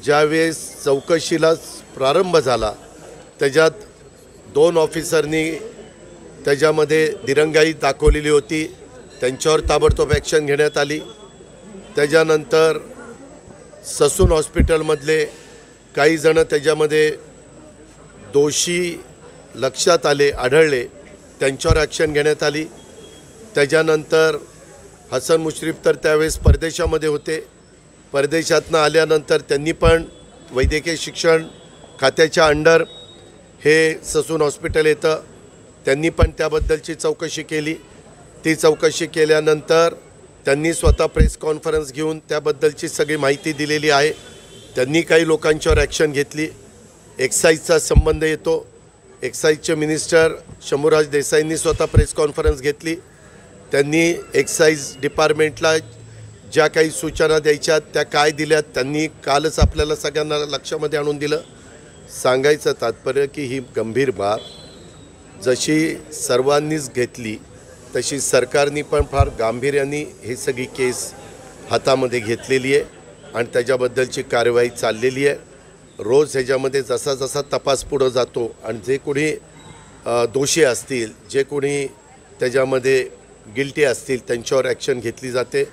ज्यावेळेस चौकशीला प्रारंभ झाला त्याच्यात 2 ऑफिसरनी त्याच्यामध्ये दिरंगाई दाखवलेली होती, त्यांच्यावर ताबडतोब ॲक्शन घेण्यात आली। त्याच्यानंतर ससून हॉस्पिटलमधले काही जण त्याच्यामध्ये दोषी लक्षात आढळले, त्यांच्यावर ॲक्शन घेण्यात आली। त्याच्यानंतर हसन मुश्रीफ तर त्यावेळेस परदेशामध्ये होते, परदेशातनं आल्यानंतर त्यांनी पण वैद्यकीय शिक्षण खात्याच्या अंडर हे ससून हॉस्पिटल येतं, त्यांनी पण त्याबद्दलची चौकशी केली। ती चौकशी केल्यानंतर त्यांनी स्वतः प्रेस कॉन्फरन्स घेऊन त्याबद्दलची सगळी माहिती दिलेली आहे। त्यांनी काही लोकांच्यावर ॲक्शन घेतली। एक्साईजचा संबंध येतो, एक्साईजचे मिनिस्टर शंभूराज देसाईंनी स्वतः प्रेस कॉन्फरन्स घेतली। त्यांनी एक्साईज डिपार्टमेंटला ज्या काही सूचना द्यायच्या त्या काय दिल्यात त्यांनी कालच आपल्याला सगळ्यांना लक्षामध्ये आणून दिलं। सांगायचं तात्पर्य की ही गंभीर बाब जशी सर्वांनीच घेतली तशी सरकारने पण फार गांभीर्याने ही सगळी केस हातामध्ये घेतलेली आहे आणि त्याच्याबद्दलची कार्यवाही चाललेली आहे। रोज ह्याच्यामध्ये जसा जसा तपास पुढे जातो आणि जे कोणी दोषी असतील, जे कोणी त्याच्यामध्ये गिल्टी असतील त्यांच्यावर ॲक्शन घेतली जाते।